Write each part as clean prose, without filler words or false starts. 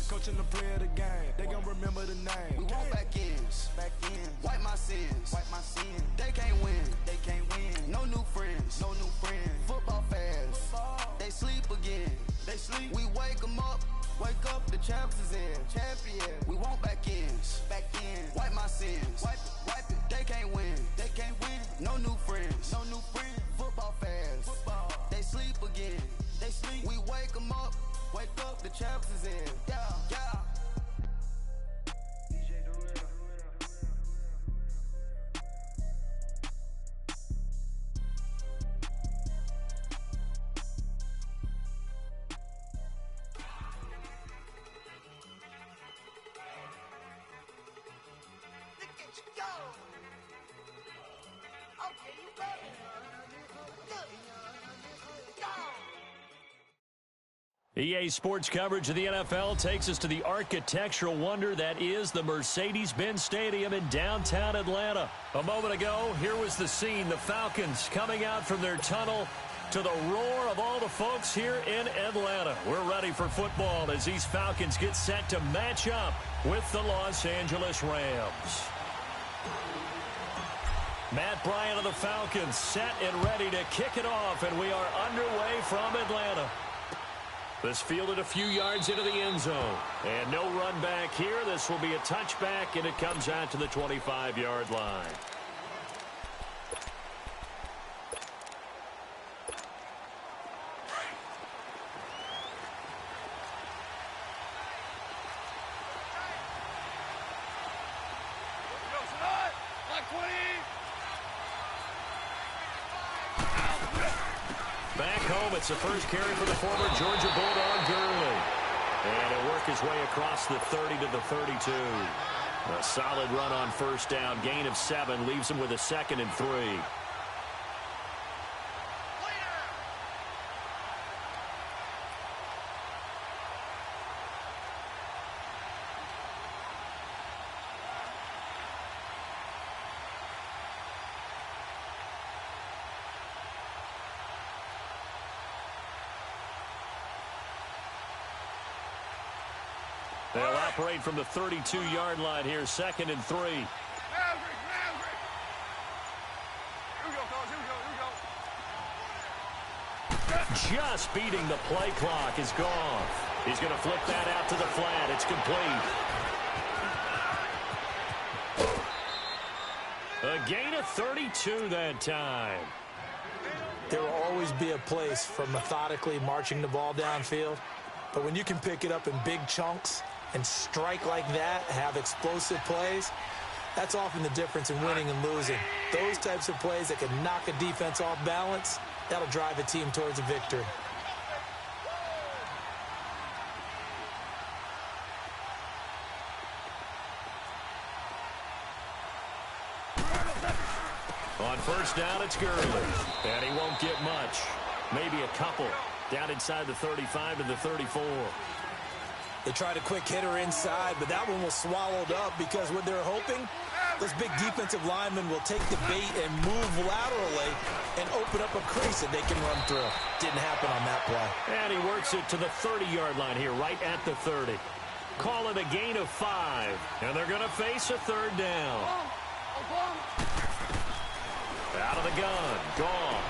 Coaching the play of the game, they gon' remember the name. We want back ends, wipe my sins, They can't win, No new friends, Football fans, they sleep again, We wake them up, the champs is in, We want back ends, wipe my sins, wipe it. They can't win, No new friends, Football fans, they sleep again, We wake them up, the champs is in, yeah. EA Sports coverage of the NFL takes us to the architectural wonder that is the Mercedes-Benz Stadium in downtown Atlanta. A moment ago, here was the scene. The Falcons coming out from their tunnel to the roar of all the folks here in Atlanta. We're ready for football as these Falcons get set to match up with the Los Angeles Rams. Matt Bryant of the Falcons set and ready to kick it off, and we are underway from Atlanta. This fielded a few yards into the end zone. And no run back here. This will be a touchback, and it comes out to the 25-yard line. Back home, it's the first carry for the former Georgia Bulldog, Gurley. And it'll work his way across the 30 to the 32. A solid run on first down. Gain of 7 leaves him with a 2nd and 3. They'll operate from the 32-yard line here, 2nd and 3. Here we go. Just beating the play clock is gone. He's going to flip that out to the flat. It's complete. A gain of 32 that time. There will always be a place for methodically marching the ball downfield. But when you can pick it up in big chunks and strike like that, have explosive plays, that's often the difference in winning and losing. Those types of plays that can knock a defense off balance, that'll drive a team towards a victory. On first down, it's Gurley. And he won't get much. Maybe a couple. Down inside the 35 to the 34. They tried a quick hitter inside, but that one was swallowed up because what they're hoping, those big defensive linemen will take the bait and move laterally and open up a crease that they can run through. Didn't happen on that play. And he works it to the 30-yard line here, right at the 30. Call it a gain of 5, and they're going to face a third down. Out of the gun, gone.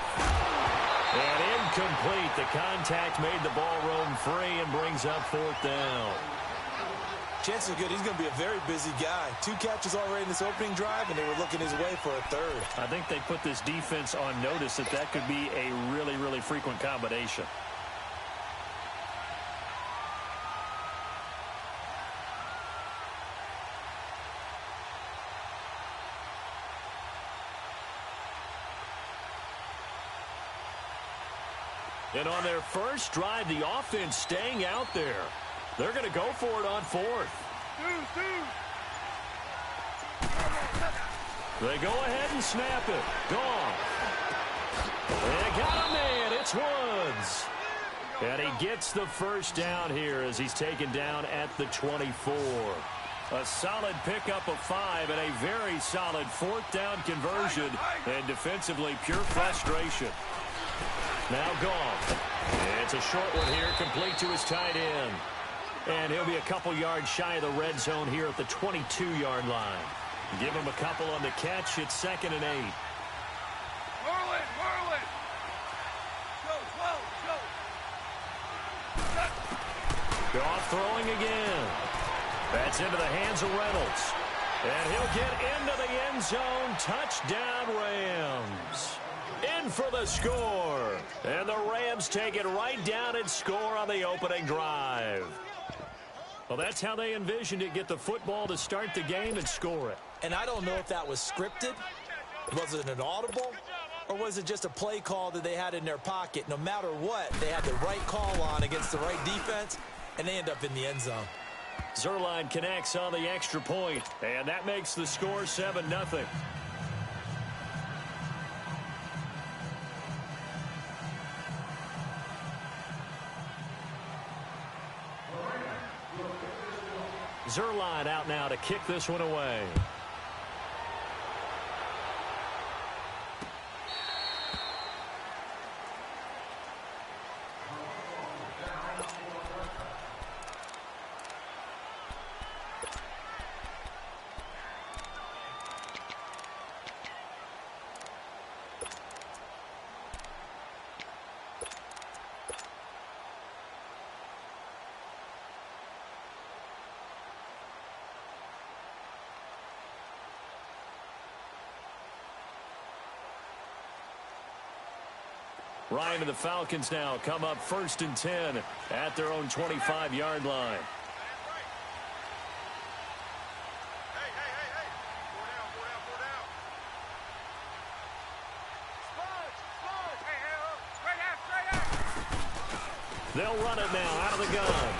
And incomplete. The contact made the ball roam free and brings up 4th down. Chances are good. He's going to be a very busy guy. 2 catches already in this opening drive, and they were looking his way for a third. I think they put this defense on notice that could be a really, really frequent combination. And on their first drive, the offense staying out there. They're going to go for it on 4th. They go ahead and snap it. Gone. They got a man. It's Woods. And he gets the first down here as he's taken down at the 24. A solid pickup of 5 and a very solid 4th down conversion. And defensively, pure frustration. Now gone. It's a short one here, complete to his tight end. And he'll be a couple yards shy of the red zone here at the 22-yard line. Give him a couple on the catch. It's 2nd and 8. Merlin! Go! Goff throwing again. That's into the hands of Reynolds. And he'll get into the end zone. Touchdown, Rams. In for the score. And the Rams take it right down and score on the opening drive. Well, that's how they envisioned it. Get the football to start the game and score it. And I don't know if that was scripted. Was it an audible? Or was it just a play call that they had in their pocket? No matter what, they had the right call on against the right defense, and they end up in the end zone. Zuerlein connects on the extra point, and that makes the score 7-0. Zuerlein out now to kick this one away. Ryan and the Falcons now come up 1st and 10 at their own 25-yard line. Hey! Four down. Sponge! Hey, straight out! They'll run it now out of the gun.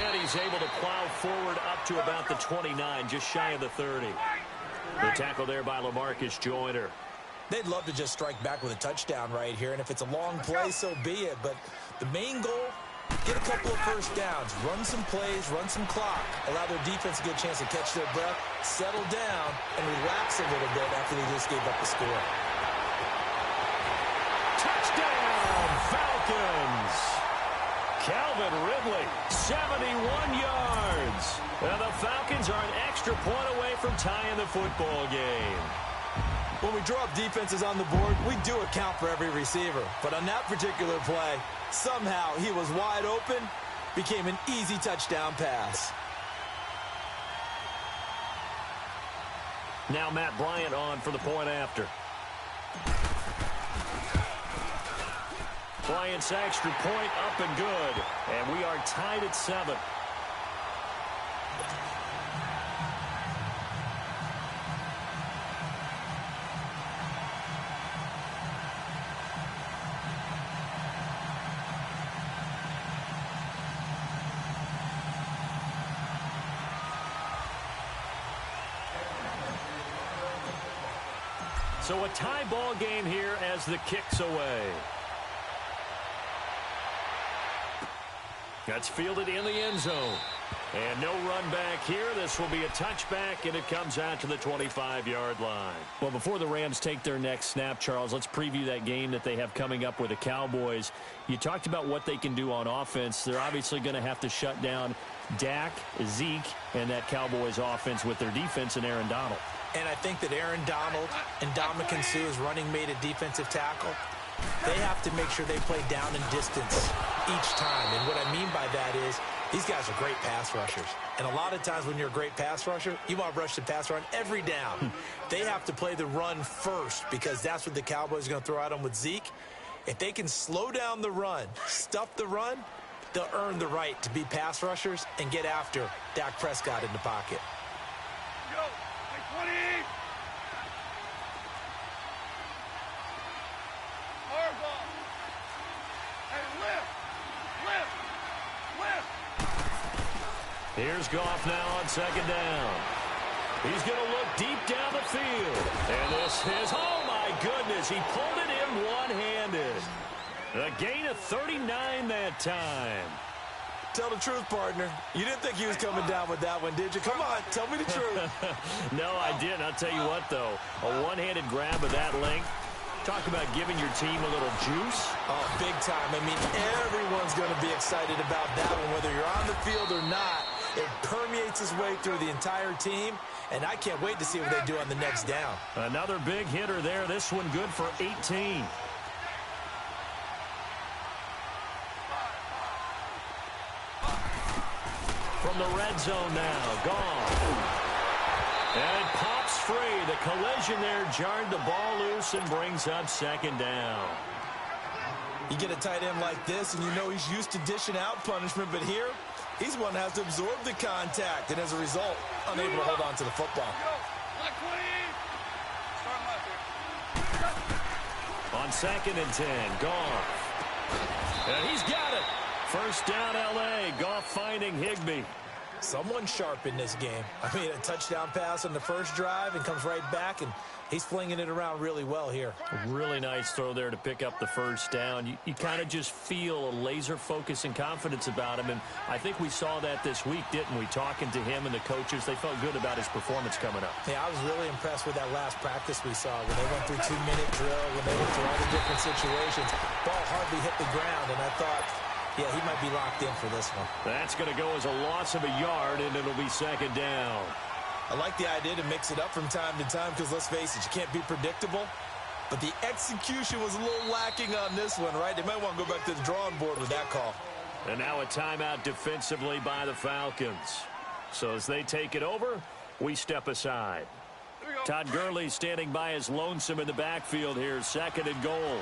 And he's able to plow forward up to about the 29, just shy of the 30. The tackle there by LaMarcus Joyner. They'd love to just strike back with a touchdown right here, and if it's a long play, so be it. But the main goal, get a couple of first downs, run some plays, run some clock, allow their defense to get a chance to catch their breath, settle down, and relax a little bit after they just gave up the score. Touchdown, Falcons! Calvin Ridley, 71 yards. And the Falcons are an extra point away from tying the football game. When we draw up defenses on the board, we do account for every receiver. But on that particular play, somehow he was wide open, became an easy touchdown pass. Now Matt Bryant on for the point after. Bryant's extra point up and good. And we are tied at 7. So a tie ball game here as the kick's away. That's fielded in the end zone. And no run back here. This will be a touchback, and it comes out to the 25-yard line. Well, before the Rams take their next snap, Charles, let's preview that game that they have coming up with the Cowboys. You talked about what they can do on offense. They're obviously going to have to shut down Dak, Zeke, and that Cowboys offense with their defense and Aaron Donald. And I think that Aaron Donald and Dominican Sue's running mate at defensive tackle, they have to make sure they play down and distance each time. And what I mean by that is these guys are great pass rushers. And a lot of times when you're a great pass rusher, you want to rush the pass run every down. They have to play the run first because that's what the Cowboys are going to throw at them with Zeke. If they can slow down the run, stuff the run, they'll earn the right to be pass rushers and get after Dak Prescott in the pocket. Go! Hey, 20! Harbaugh! Hey, lift! Here's Goff now on 2nd down. He's going to look deep down the field. And this is, oh my goodness, he pulled it in one-handed. A gain of 39 that time. Tell the truth, partner. You didn't think he was coming down with that one, did you? Come on, tell me the truth. No, I didn't. I'll tell you what, though. A one-handed grab of that length, Talk about giving your team a little juice. Oh, big time. I mean, everyone's going to be excited about that one, whether you're on the field or not. It permeates its way through the entire team, and I can't wait to see what they do on the next down. Another big hitter there. This one good for 18. From the red zone now, gone. And it pops free. The collision there jarred the ball loose and brings up second down. You get a tight end like this, and you know he's used to dishing out punishment, but here, he's one that has to absorb the contact, and as a result, unable to hold on to the football. On 2nd and 10, Goff. And he's got it. First down, L.A. Goff finding Higbee. Someone sharp in this game. I mean, a touchdown pass on the first drive and comes right back, and he's flinging it around really well here. A really nice throw there to pick up the first down. You kind of just feel a laser focus and confidence about him, and I think we saw that this week, didn't we? Talking to him and the coaches, they felt good about his performance coming up. Yeah, I was really impressed with that last practice we saw when they went through 2-minute drill, when they went through all the different situations. Ball hardly hit the ground, and I thought, yeah, he might be locked in for this one. That's going to go as a loss of a yard, and it'll be second down. I like the idea to mix it up from time to time because, let's face it, you can't be predictable. But the execution was a little lacking on this one, right? They might want to go back to the drawing board with that call. And now a timeout defensively by the Falcons. So as they take it over, we step aside. Todd Gurley standing by his lonesome in the backfield here, 2nd and goal.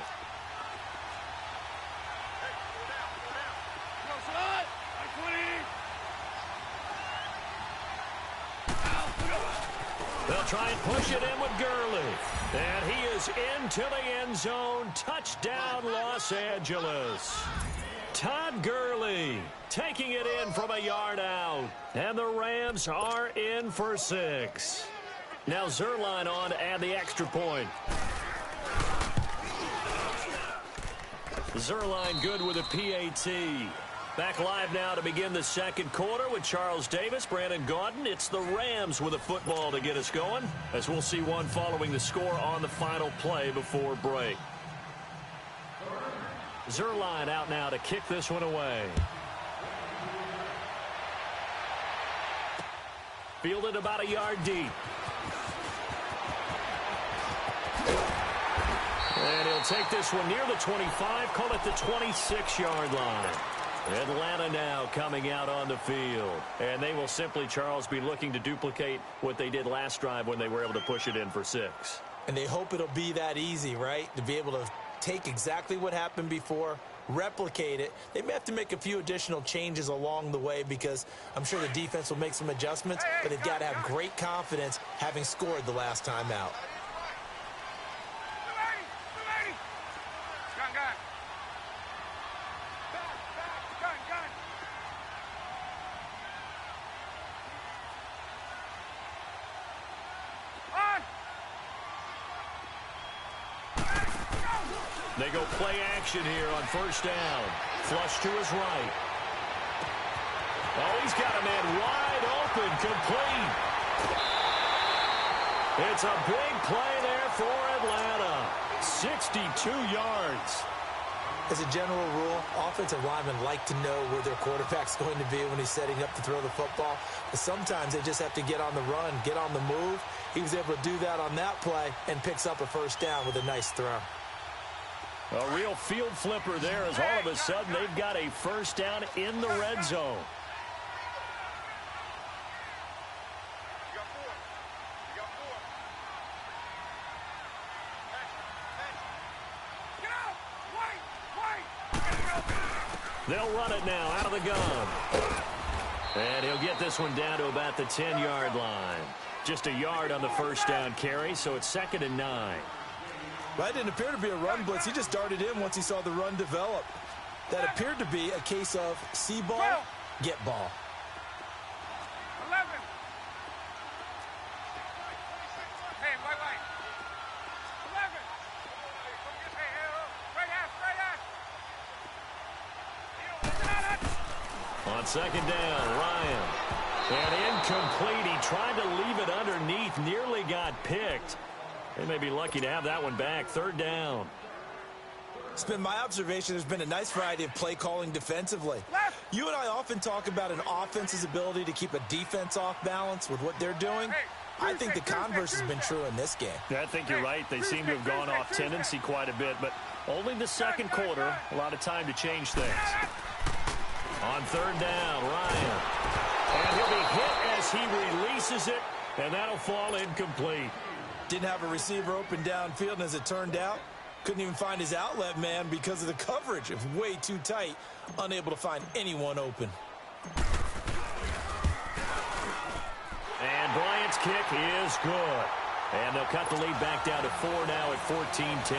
They'll try and push it in with Gurley. And he is into the end zone. Touchdown, Los Angeles. Todd Gurley taking it in from a yard out. And the Rams are in for 6. Now Zerline on to add the extra point. Zerline good with a PAT. Back live now to begin the second quarter with Charles Davis, Brandon Gaudin. It's the Rams with a football to get us going, as we'll see one following the score on the final play before break. Zerline out now to kick this one away. Fielded about a yard deep. And he'll take this one near the 25, call it the 26-yard line. Atlanta now coming out on the field. And they will simply, Charles, be looking to duplicate what they did last drive when they were able to push it in for 6. And they hope it'll be that easy, right? To be able to take exactly what happened before, replicate it. They may have to make a few additional changes along the way because I'm sure the defense will make some adjustments, but they've got to have great confidence having scored the last time out. They go play action here on first down. Flush to his right. Oh, he's got a man wide open, complete. It's a big play there for Atlanta. 62 yards. As a general rule, offensive linemen like to know where their quarterback's going to be when he's setting up to throw the football. But sometimes they just have to get on the run, get on the move. He was able to do that on that play and picks up a first down with a nice throw. A real field flipper there as all of a sudden they've got a first down in the red zone. They'll run it now out of the gun. And he'll get this one down to about the 10-yard line. Just a yard on the first down carry, so it's 2nd and 9. That didn't appear to be a run blitz. He just darted in once he saw the run develop. That appeared to be a case of see ball, get ball. 11. Hey, wait. 11. Hey, straight out. On second down, Ryan. And incomplete. He tried to leave it underneath, nearly got picked. They may be lucky to have that one back. Third down. It's been my observation there's been a nice variety of play calling defensively. You and I often talk about an offense's ability to keep a defense off balance with what they're doing. I think the converse has been true in this game. Yeah, I think you're right. They seem to have gone off tendency quite a bit, but only the second quarter, a lot of time to change things. On third down, Ryan. And he'll be hit as he releases it, and that'll fall incomplete. Didn't have a receiver open downfield, and as it turned out, couldn't even find his outlet man because of the coverage. It was way too tight, unable to find anyone open. And Bryant's kick is good. And they'll cut the lead back down to 4 now at 14-10.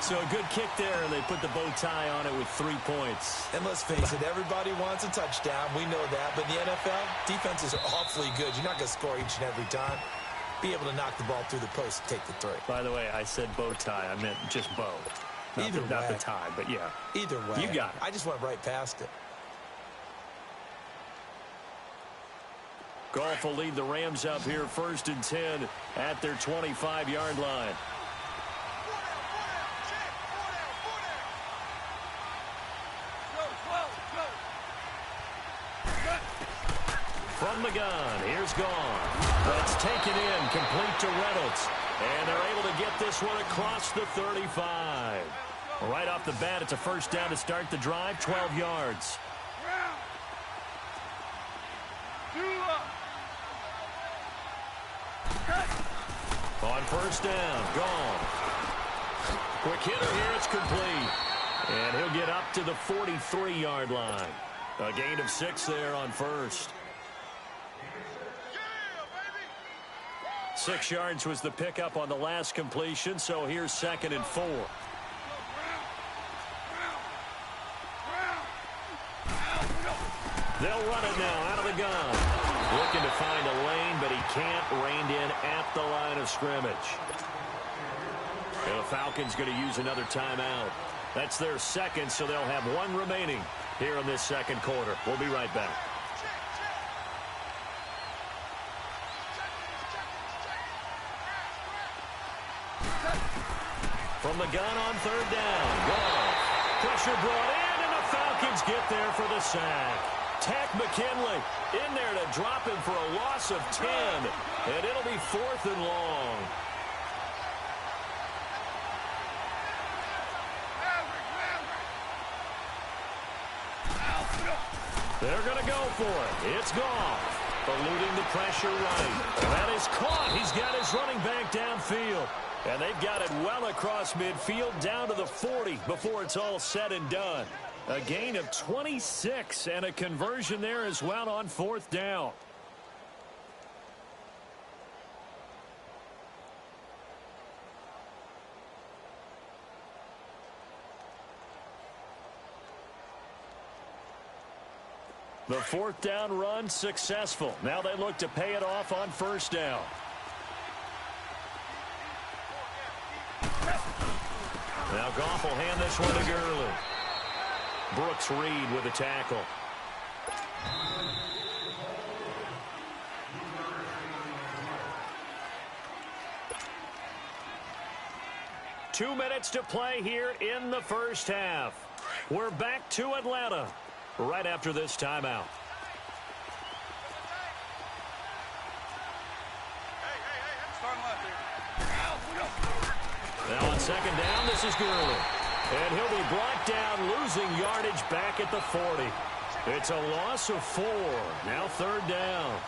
So a good kick there, and they put the bow tie on it with 3 points. And let's face it, everybody wants a touchdown. We know that. But in the NFL, defenses are awfully good. You're not going to score each and every time. Be able to knock the ball through the post and take the 3. By the way, I said bow tie. I meant just bow. Not the tie, but yeah. Either way. You got it. I just went right past it. Goff will lead the Rams up here 1st and 10 at their 25-yard line. From the gun, here's Goff. That's taken in, complete to Reynolds. And they're able to get this one across the 35. Right off the bat, it's a first down to start the drive, 12 yards. On first down, Goff. Quick hitter here, it's complete. And he'll get up to the 43-yard line. A gain of 6 there on first. 6 yards was the pickup on the last completion, so here's 2nd and 4. They'll run it now out of the gun. Looking to find a lane, but he can't. Reined in at the line of scrimmage. And the Falcons going to use another timeout. That's their 2nd, so they'll have 1 remaining here in this 2nd quarter. We'll be right back. From the gun on third down. Goff. Pressure brought in, and the Falcons get there for the sack. Tack McKinley in there to drop him for a loss of 10. And it'll be 4th and long. They're going to go for it. It's Goff. Eluding the pressure right. That is caught. He's got his running back downfield. And they've got it well across midfield down to the 40 before it's all said and done. A gain of 26 and a conversion there as well on 4th down. The 4th down run successful. Now they look to pay it off on 1st down. Now Goff will hand this one to Gurley. Brooks Reed with a tackle. Two minutes to play here in the first half. We're back to Atlanta right after this timeout. Now on 2nd down, this is Gurley. And he'll be brought down, losing yardage back at the 40. It's a loss of 4. Now 3rd down.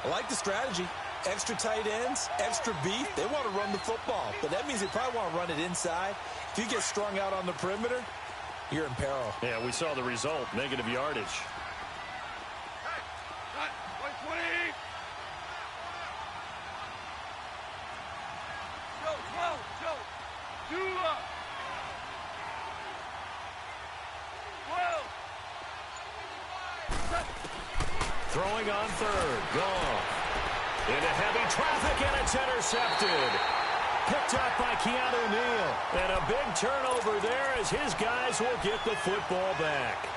I like the strategy. Extra tight ends, extra beef. They want to run the football, but that means they probably want to run it inside. If you get strung out on the perimeter, you're in peril. Yeah, we saw the result, negative yardage. Throwing on 3rd. Goff. Into heavy traffic, and it's intercepted. Picked up by Keanu Neal. And a big turnover there as his guys will get the football back.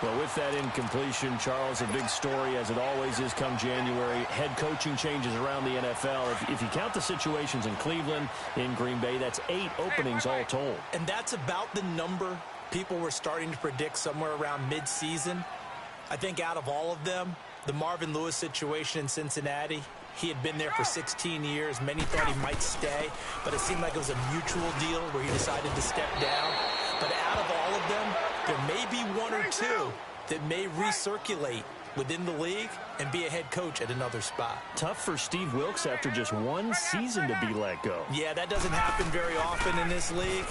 Well, with that incompletion, Charles, a big story, as it always is come January. Head coaching changes around the NFL. If you count the situations in Cleveland, in Green Bay, that's 8 openings all told. And that's about the number people were starting to predict somewhere around mid-season. I think out of all of them, the Marvin Lewis situation in Cincinnati, he had been there for 16 years. Many thought he might stay, but it seemed like it was a mutual deal where he decided to step down. But out of all of them, there may be 1 or 2 that may recirculate within the league and be a head coach at another spot. Tough for Steve Wilks after just 1 season to be let go. Yeah, that doesn't happen very often in this league.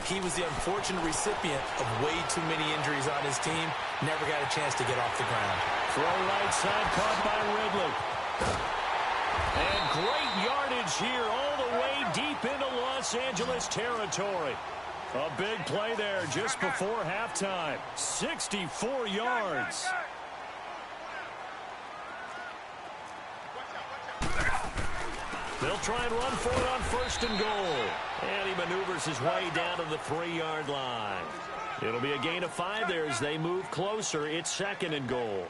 He was the unfortunate recipient of way too many injuries on his team. Never got a chance to get off the ground. Throw right side caught by Ridley. And great yardage here all the way deep into Los Angeles territory. A big play there just before halftime. 64 yards. They'll try and run for it on 1st and goal. And he maneuvers his way down to the 3-yard line. It'll be a gain of 5 there as they move closer. It's 2nd and goal.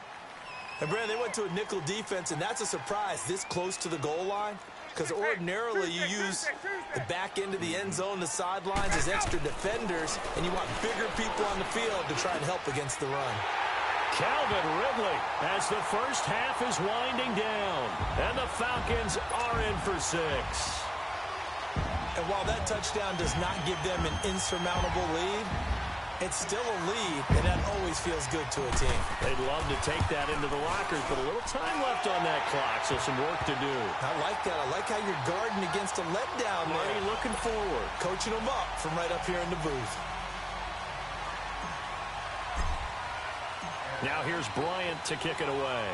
And, Brad, they went to a nickel defense, and that's a surprise this close to the goal line, because ordinarily you use the back end of the end zone, the sidelines as extra defenders, and you want bigger people on the field to try and help against the run. Calvin Ridley as the first half is winding down, and the Falcons are in for 6. And while that touchdown does not give them an insurmountable lead, it's still a lead, and that always feels good to a team. They'd love to take that into the lockers, but a little time left on that clock, so some work to do. I like that. I like how you're guarding against a letdown there. Marty looking forward. Coaching them up from right up here in the booth. Now here's Bryant to kick it away.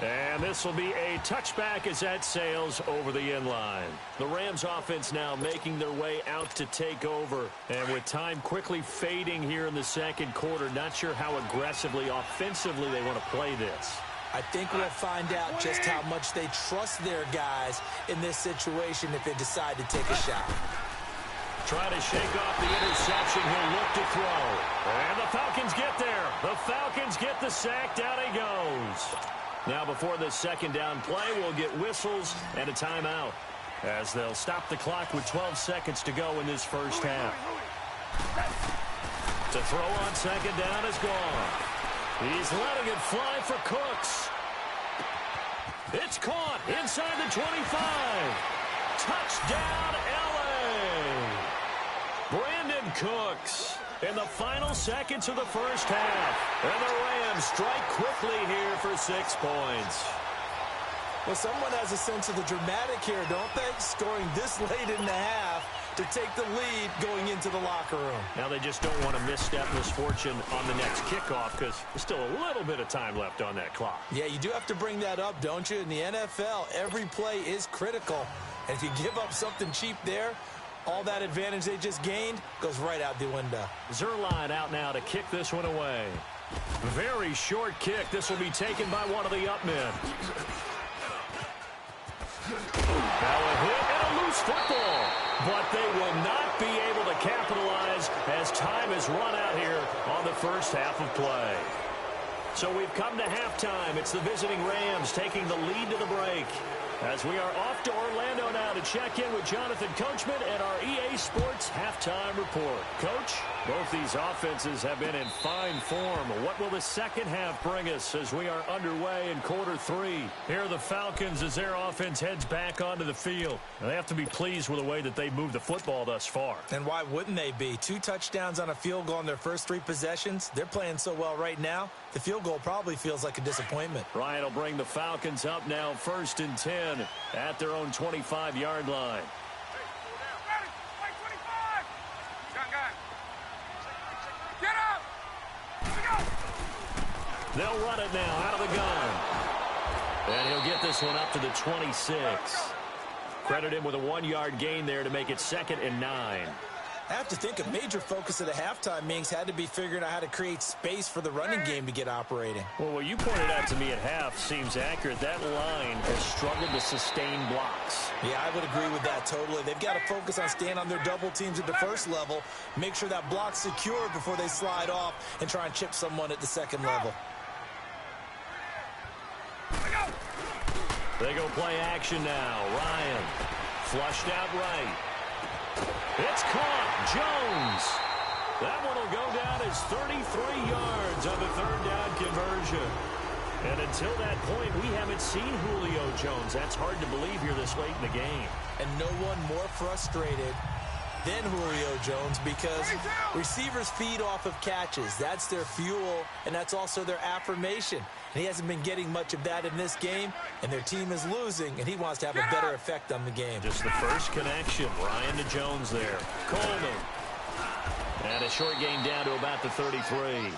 And this will be a touchback as that sails over the end line. The Rams offense now making their way out to take over. And with time quickly fading here in the 2nd quarter, not sure how aggressively, offensively they want to play this. I think we'll find out just how much they trust their guys in this situation if they decide to take a shot. Try to shake off the interception. He'll look to throw. And the Falcons get there. The Falcons get the sack. Down he goes. Now before the 2nd down play, we'll get whistles and a timeout as they'll stop the clock with 12 seconds to go in this first half. To throw on 2nd down is gone. He's letting it fly for Cooks. It's caught inside the 25. Touchdown, L.A. Brandon Cooks in the final seconds of the first half. And the Rams strike quickly here for 6 points. Well, someone has a sense of the dramatic here, don't they? Scoring this late in the half to take the lead going into the locker room. Now they just don't want to misstep misfortune on the next kickoff because there's still a little bit of time left on that clock. Yeah, you do have to bring that up, don't you? In the NFL, every play is critical. And if you give up something cheap there, all that advantage they just gained goes right out the window. Zerline out now to kick this one away. Very short kick. This will be taken by one of the up men. Now a hit and a loose football. But they will not be able to capitalize as time has run out here on the first half of play. So we've come to halftime. It's the visiting Rams taking the lead to the break. As we are off to Orlando now to check in with Jonathan Coachman and our EA Sports Halftime Report. Coach, both these offenses have been in fine form. What will the second half bring us as we are underway in quarter 3? Here are the Falcons as their offense heads back onto the field. And they have to be pleased with the way that they've moved the football thus far. And why wouldn't they be? 2 touchdowns on a field goal in their first 3 possessions. They're playing so well right now, the field goal probably feels like a disappointment. Ryan will bring the Falcons up now 1st and 10 at their own 25-yard line. They'll run it now out of the gun. And he'll get this one up to the 26. Credit him with a 1-yard gain there to make it 2nd and 9. I have to think a major focus of the halftime meetings had to be figuring out how to create space for the running game to get operating. Well, what you pointed out to me at half seems accurate. That line has struggled to sustain blocks. Yeah, I would agree with that totally. They've got to focus on staying on their double teams at the first level, make sure that block's secure before they slide off and try and chip someone at the second level. They go play action now. Ryan flushed out right. It's caught. Jones. That one will go down as 33 yards on the third down conversion. And until that point, we haven't seen Julio Jones. That's hard to believe here this late in the game. And no one more frustrated than Julio Jones because receivers feed off of catches. That's their fuel, and that's also their affirmation. And he hasn't been getting much of that in this game, and their team is losing, and he wants to have a better effect on the game. Just the first connection. Ryan to Jones there. Coleman. And a short gain down to about the 33.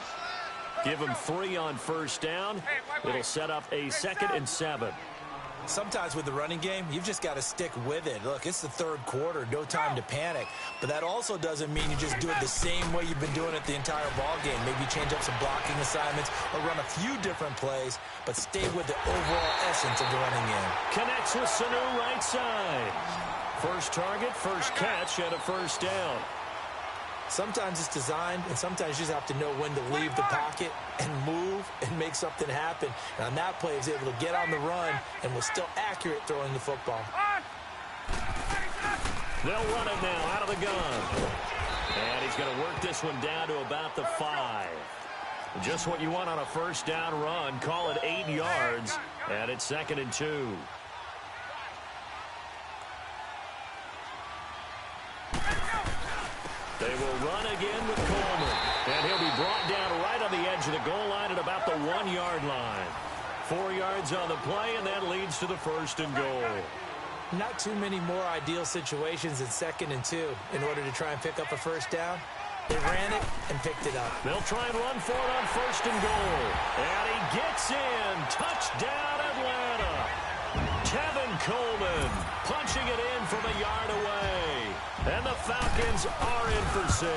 Give him 3 on first down. It'll set up a 2nd and 7. Sometimes with the running game, you've just got to stick with it. Look, it's the third quarter, no time to panic. But that also doesn't mean you just do it the same way you've been doing it the entire ball game. Maybe change up some blocking assignments or run a few different plays, but stay with the overall essence of the running game. Connects with Sanu right side. First target, first catch, and a first down. Sometimes it's designed, and sometimes you just have to know when to leave the pocket and move and make something happen. And on that play, he was able to get on the run and was still accurate throwing the football. They'll run it now out of the gun. And he's going to work this one down to about the 5. Just what you want on a first down run. Call it 8 yards, and it's 2nd and 2. They will run again with Coleman. And he'll be brought down right on the edge of the goal line at about the 1-yard line. 4 yards on the play, and that leads to the 1st and goal. Not too many more ideal situations in 2nd and 2 in order to try and pick up a first down. They ran it and picked it up. They'll try and run for it on 1st and goal. And he gets in. Touchdown, Atlanta. Kevin Coleman punching it in from a yard away. And the Falcons are in for 6.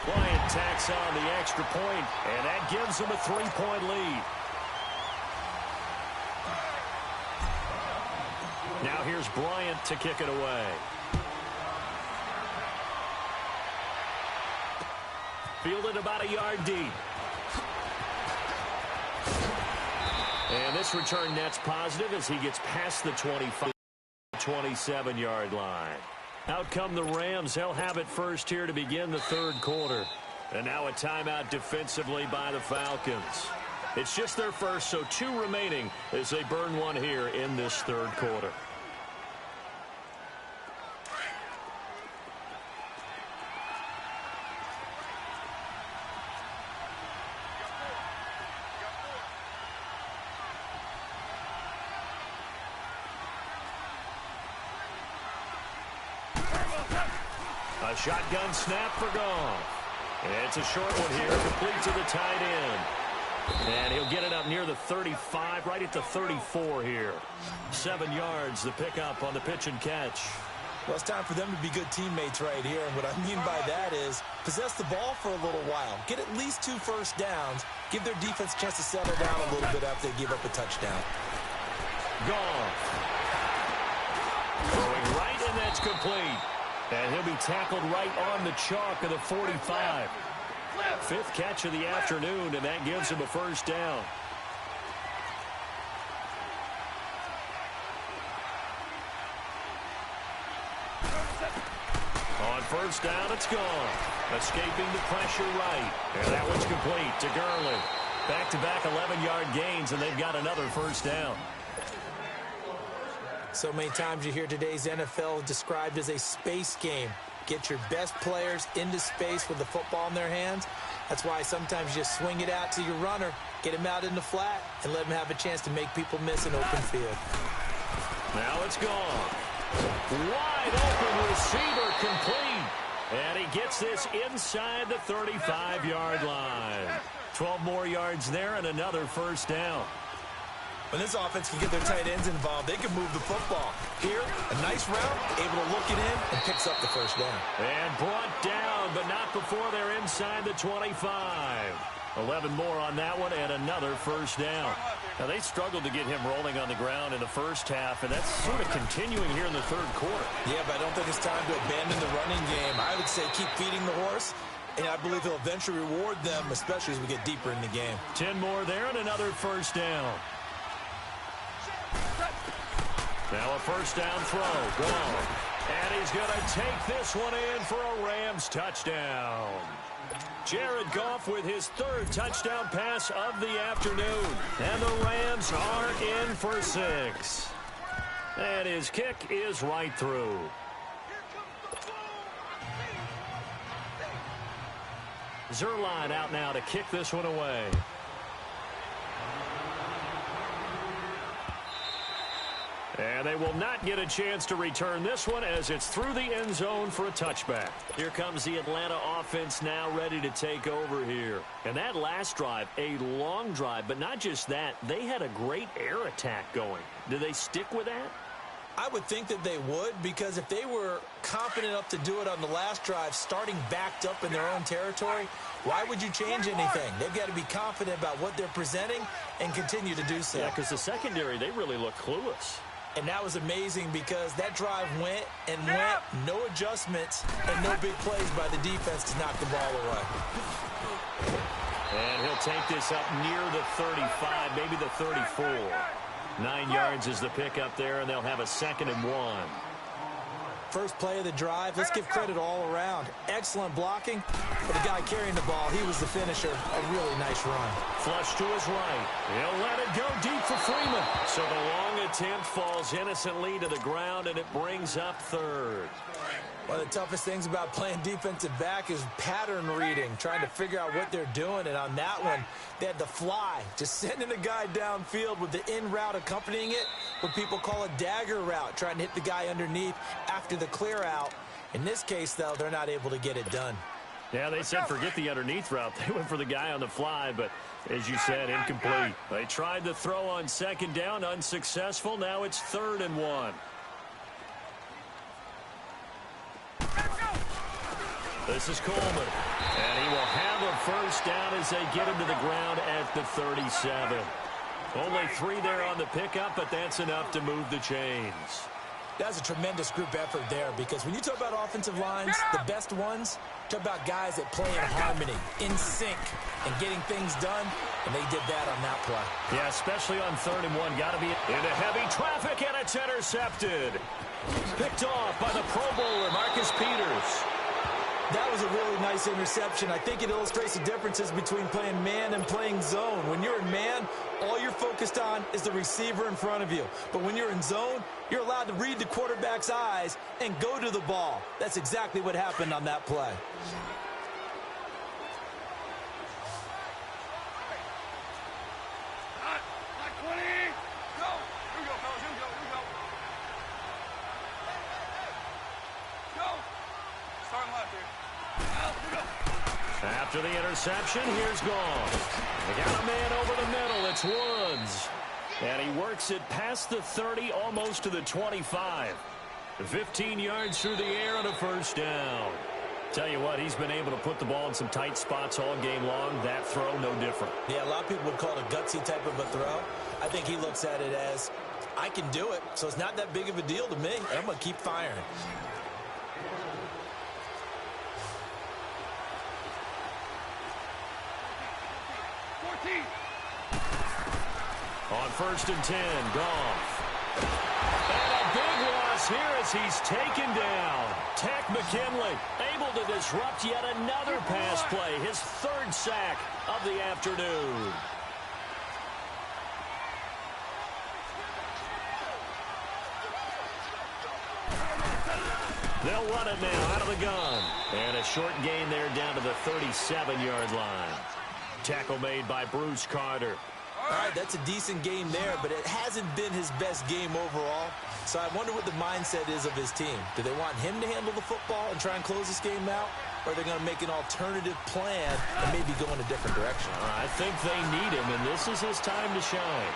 Bryant tacks on the extra point, and that gives them a 3-point lead. Now here's Bryant to kick it away. Fielded about a yard deep. And this return net's positive as he gets past the 27-yard line. Out come the Rams. They'll have it first here to begin the third quarter. And now a timeout defensively by the Falcons. It's just their first, so 2 remaining as they burn one here in this third quarter. A shotgun snap for Goff. It's a short one here, complete to the tight end. And he'll get it up near the 35, right at the 34 here. 7 yards, the pickup on the pitch and catch. Well, it's time for them to be good teammates right here. And what I mean by that is possess the ball for a little while. Get at least 2 first downs. Give their defense a chance to settle down a little bit after they give up a touchdown. Goff. Throwing right, and that's complete. And he'll be tackled right on the chalk of the 45. 5th catch of the afternoon, and that gives him a first down. On first down, it's gone. Escaping the pressure right. And that one's complete to Gurley. Back-to-back 11-yard gains, and they've got another first down. So many times you hear today's NFL described as a space game. Get your best players into space with the football in their hands. That's why sometimes you just swing it out to your runner, get him out in the flat, and let him have a chance to make people miss an open field. Now it's gone. Wide open receiver complete. And he gets this inside the 35-yard line. 12 more yards there and another first down. When this offense can get their tight ends involved, they can move the football. Here, a nice route, able to look it in, and picks up the first down. And brought down, but not before they're inside the 25. 11 more on that one, and another first down. Now, they struggled to get him rolling on the ground in the first half, and that's sort of continuing here in the third quarter. Yeah, but I don't think it's time to abandon the running game. I would say keep feeding the horse, and I believe he'll eventually reward them, especially as we get deeper in the game. 10 more there, and another first down. Now a first down throw. Gone. And he's going to take this one in for a Rams touchdown. Jared Goff with his third touchdown pass of the afternoon. And the Rams are in for 6. And his kick is right through. Zerline out now to kick this one away. And they will not get a chance to return this one as it's through the end zone for a touchback. Here comes the Atlanta offense now ready to take over here. And that last drive, a long drive, but not just that. They had a great air attack going. Do they stick with that? I would think that they would, because if they were confident enough to do it on the last drive, starting backed up in their own territory, why would you change anything? They've got to be confident about what they're presenting and continue to do so. Yeah, because the secondary, they really look clueless. And that was amazing because that drive went and went, no adjustments, and no big plays by the defense to knock the ball away. And he'll take this up near the 35, maybe the 34. 9 yards is the pickup there, and they'll have a 2nd and 1. First play of the drive, let's give credit all around. Excellent blocking, but the guy carrying the ball, he was the finisher. A really nice run. Flush to his right. He'll let it go deep for Freeman. So the long attempt falls innocently to the ground, and it brings up 3rd. One of the toughest things about playing defensive back is pattern reading, trying to figure out what they're doing. And on that one, they had the fly, just sending a guy downfield with the in route accompanying it, what people call a dagger route, trying to hit the guy underneath after the clear out. In this case, though, they're not able to get it done. Yeah, they said forget the underneath route. They went for the guy on the fly, but as you said, incomplete. They tried the throw on 2nd down, unsuccessful. Now it's 3rd and 1. This is Coleman, and he will have a first down as they get him to the ground at the 37. Only 3 there on the pickup, but that's enough to move the chains. That's a tremendous group effort there, because when you talk about offensive lines, the best ones, talk about guys that play in harmony, in sync, and getting things done, and they did that on that play. Yeah, especially on 3rd and 1. Got to be into heavy traffic, and it's intercepted. Picked off by the Pro Bowler, Marcus Peters. That was a really nice interception. I think it illustrates the differences between playing man and playing zone. When you're in man, all you're focused on is the receiver in front of you. But when you're in zone, you're allowed to read the quarterback's eyes and go to the ball. That's exactly what happened on that play. After the interception, here's Goff. They got a man over the middle. It's Woods. And he works it past the 30, almost to the 25. 15 yards through the air and a first down. Tell you what, he's been able to put the ball in some tight spots all game long. That throw, no different. Yeah, a lot of people would call it a gutsy type of a throw. I think he looks at it as, I can do it, so it's not that big of a deal to me, and I'm going to keep firing. On 1st and 10, Goff. And a big loss here as he's taken down. Tech McKinley able to disrupt yet another pass play. His 3rd sack of the afternoon. They'll run it now out of the gun. And a short gain there down to the 37-yard line. Tackle made by Bruce Carter. All right, that's a decent game there, but it hasn't been his best game overall. So I wonder what the mindset is of his team. Do they want him to handle the football and try and close this game out? Or are they going to make an alternative plan and maybe go in a different direction? I think they need him, and this is his time to shine.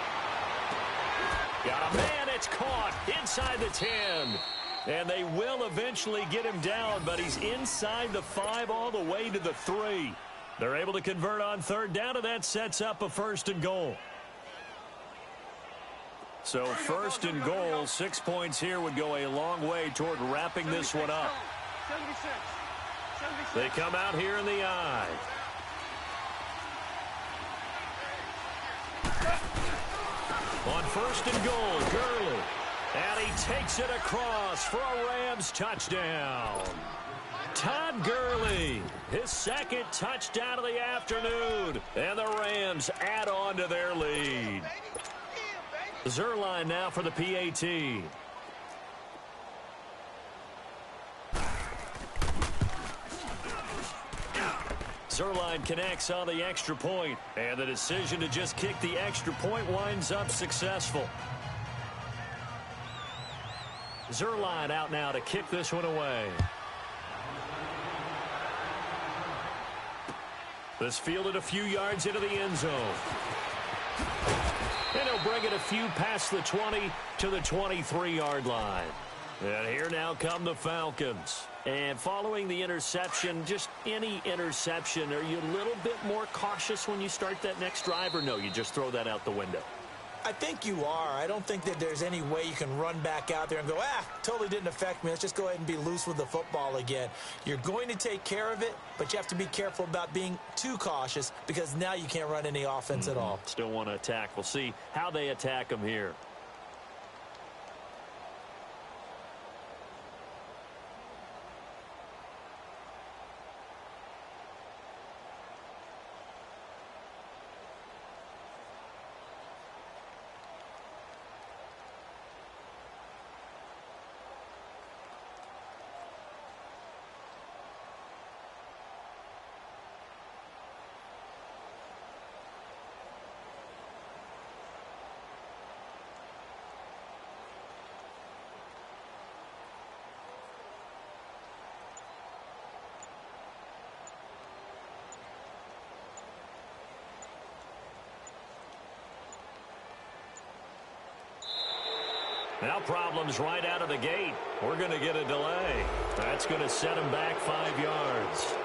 Got a man, it's caught inside the 10. And they will eventually get him down, but he's inside the 5 all the way to the 3. They're able to convert on third down, and that sets up a 1st and goal. So 1st and goal, 6 points here would go a long way toward wrapping this one up. They come out here in the I. On 1st and goal, Gurley. And he takes it across for a Rams touchdown. Todd Gurley, his 2nd touchdown of the afternoon. And the Rams add on to their lead. Zerline now for the PAT. Zerline connects on the extra point, and the decision to just kick the extra point winds up successful. Zerline out now to kick this one away. This fielded a few yards into the end zone. And he'll bring it a few past the 20 to the 23-yard line. And here now come the Falcons. And following the interception, just any interception, are you a little bit more cautious when you start that next drive, or no, you just throw that out the window? I think you are. I don't think that there's any way you can run back out there and go, totally didn't affect me. Let's just go ahead and be loose with the football again. You're going to take care of it, but you have to be careful about being too cautious because now you can't run any offense at all. Still want to attack. We'll see how they attack them here. Now problems right out of the gate. We're going to get a delay. That's going to set him back 5 yards.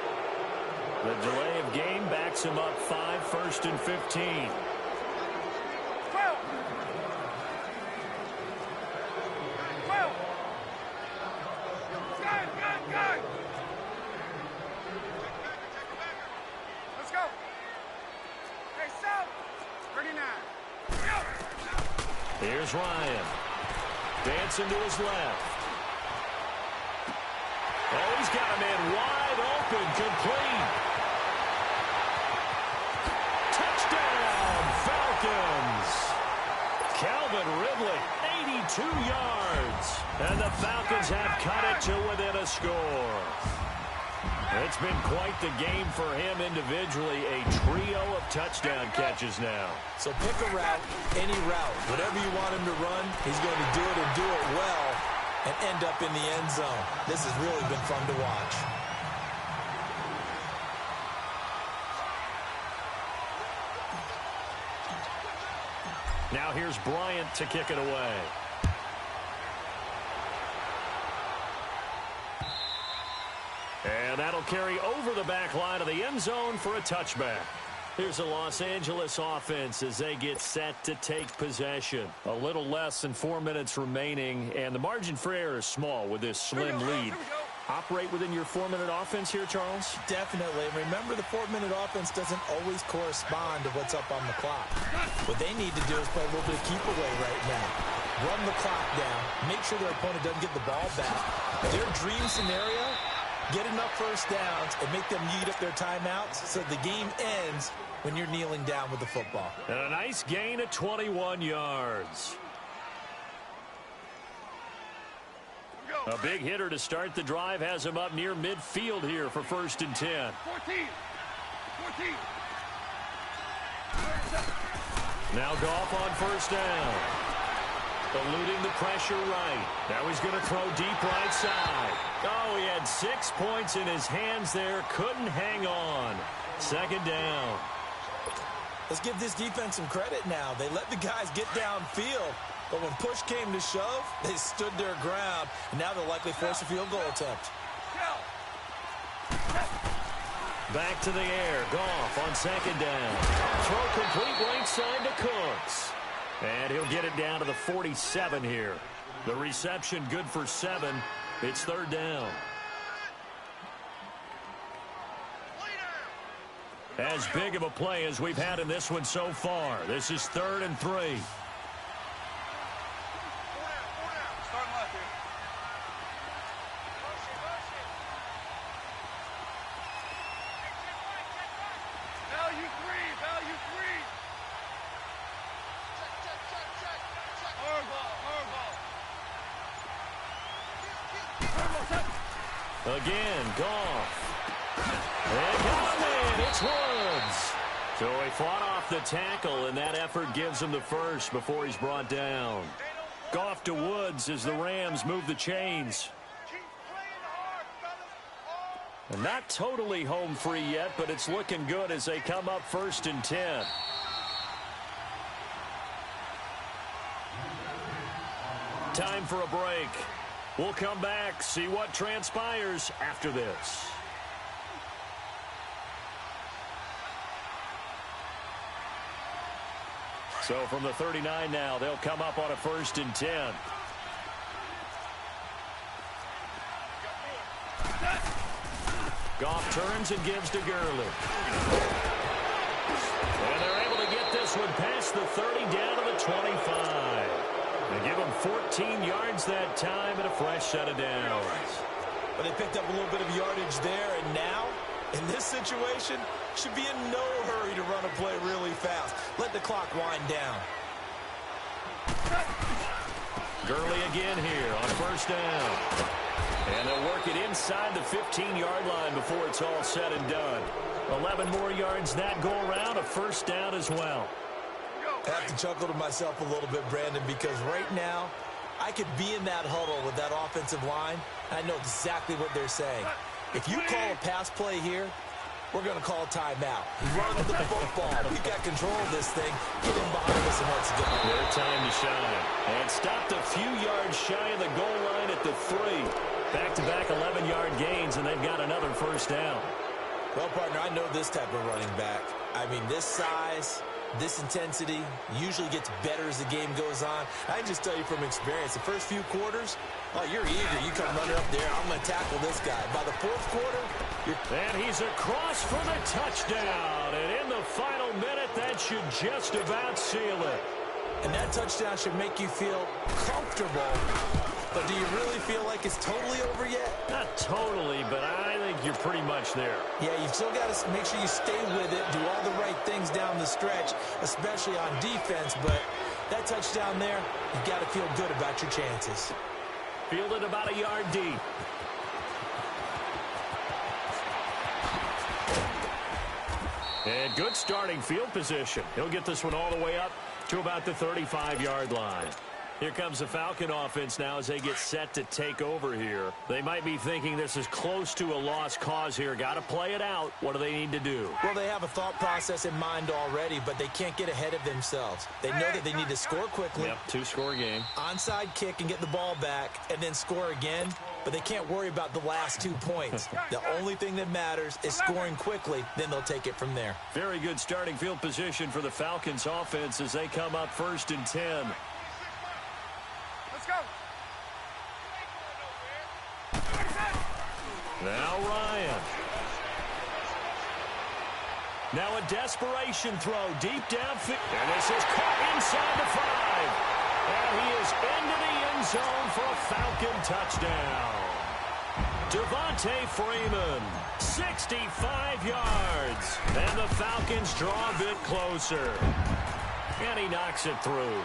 The delay of game backs him up 5, 1st and 15. 12. 12. Good. Let's go. Okay, south. 39. Here's Ryan. Dancing to his left. Oh, he's got a man wide open, complete. Touchdown, Falcons. Calvin Ridley, 82 yards. And the Falcons have cut it to within a score. It's been quite the game for him individually. A trio of touchdown catches now. So pick a route, any route. Whatever you want him to run, he's going to do it and do it well and end up in the end zone. This has really been fun to watch. Now here's Bryant to kick it away. And that'll carry over the back line of the end zone for a touchback. Here's the Los Angeles offense as they get set to take possession. A little less than 4 minutes remaining, and the margin for error is small with this slim lead. Operate within your 4-minute offense here, Charles? Definitely. Remember, the 4-minute offense doesn't always correspond to what's up on the clock. What they need to do is play a little bit of keep away right now. Run the clock down. Make sure their opponent doesn't get the ball back. Their dream scenario, get enough first downs and make them eat up their timeouts so the game ends when you're kneeling down with the football. And a nice gain of 21 yards. A big hitter to start the drive has him up near midfield here for 1st and 10. 14. Now Goff on 1st down. Eluding the pressure right. Now he's going to throw deep right side. Oh, he had 6 points in his hands there. Couldn't hang on. 2nd down. Let's give this defense some credit now. They let the guys get downfield, But when push came to shove, they stood their ground, and now they'll likely force a field goal attempt. Back to the air. Goff on second down. Throw complete right side to Cooks. And he'll get it down to the 47 here. The reception good for 7. It's third down. As big of a play as we've had in this one so far. This is 3rd and 3. Again, Goff. And got him in. It's Woods. So he fought off the tackle, and that effort gives him the first before he's brought down. Goff to Woods as the Rams move the chains. And not totally home free yet, but it's looking good as they come up 1st and 10. Time for a break. We'll come back, see what transpires after this. So from the 39 now, they'll come up on a 1st and 10. Goff turns and gives to Gurley. And they're able to get this one past the 30 down to the 25. They give him 14 yards that time and a fresh set of downs. But they picked up a little bit of yardage there, and now, in this situation, should be in no hurry to run a play really fast. Let the clock wind down. Gurley again here on 1st down. And they'll work it inside the 15-yard line before it's all said and done. 11 more yards that go around, a 1st down as well. I have to chuckle to myself a little bit, Brandon, because right now I could be in that huddle with that offensive line. I know exactly what they're saying. If you call a pass play here, we're going to call a timeout. Run the football. We got control of this thing. Get in behind us and let's go. Their time to shine. And stopped a few yards shy of the goal line at the 3. Back-to-back 11-yard gains, and they've got another 1st down. Well, partner, I know this type of running back. I mean, this size, this intensity usually gets better as the game goes on. I can just tell you from experience, the first few quarters, oh, you're eager. You come running up there, I'm going to tackle this guy. By the 4th quarter, and he's across for the touchdown. And in the final minute, that should just about seal it. And that touchdown should make you feel comfortable. But do you really feel like it's totally over yet? Not totally, but I think you're pretty much there. Yeah, you've still got to make sure you stay with it, do all the right things down the stretch, especially on defense. But that touchdown there, you got to feel good about your chances. Fielded about a yard deep. And good starting field position. He'll get this one all the way up to about the 35-yard line. Here comes the Falcon offense now as they get set to take over here. They might be thinking this is close to a lost cause here. Got to play it out. What do they need to do? Well, they have a thought process in mind already, but they can't get ahead of themselves. They know that they need to score quickly. Yep, 2-score game. Onside kick and get the ball back and then score again, but they can't worry about the last 2 points. The only thing that matters is scoring quickly, then they'll take it from there. Very good starting field position for the Falcons offense as they come up 1st and 10. Let's go. Now Ryan. Now a desperation throw deep downfield. And this is caught inside the 5. And he is into the end zone for a Falcon touchdown. Devontae Freeman, 65 yards. And the Falcons draw a bit closer. And he knocks it through.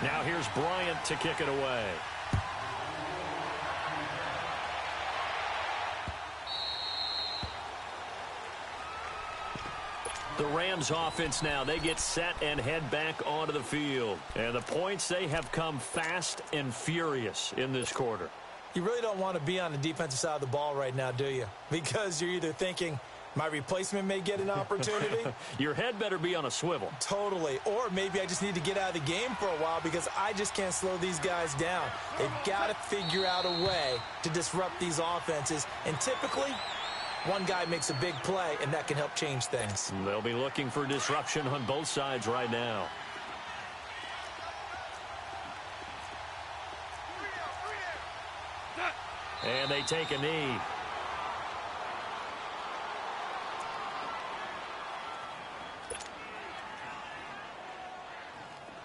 Now here's Bryant to kick it away. The Rams offense now, they get set and head back onto the field. And the points, they have come fast and furious in this quarter. You really don't want to be on the defensive side of the ball right now, do you? Because you're either thinking, My replacement may get an opportunity. Your head better be on a swivel. Totally. Or maybe I just need to get out of the game for a while because I just can't slow these guys down. They've got to figure out a way to disrupt these offenses. And typically, one guy makes a big play, and that can help change things. They'll be looking for disruption on both sides right now. And they take a knee.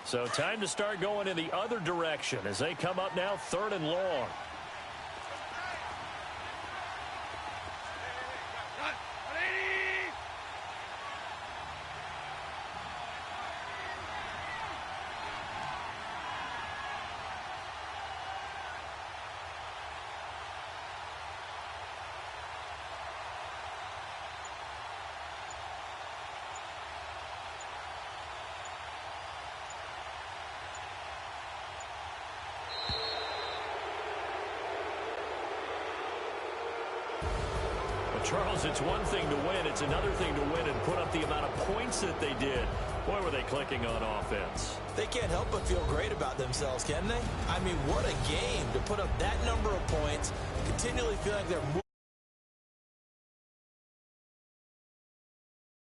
So time to start going in the other direction as they come up now 3rd and long. Charles, it's one thing to win. It's another thing to win and put up the amount of points that they did. Boy, were they clicking on offense. They can't help but feel great about themselves, can they? I mean, what a game to put up that number of points, continually feel like they're moving.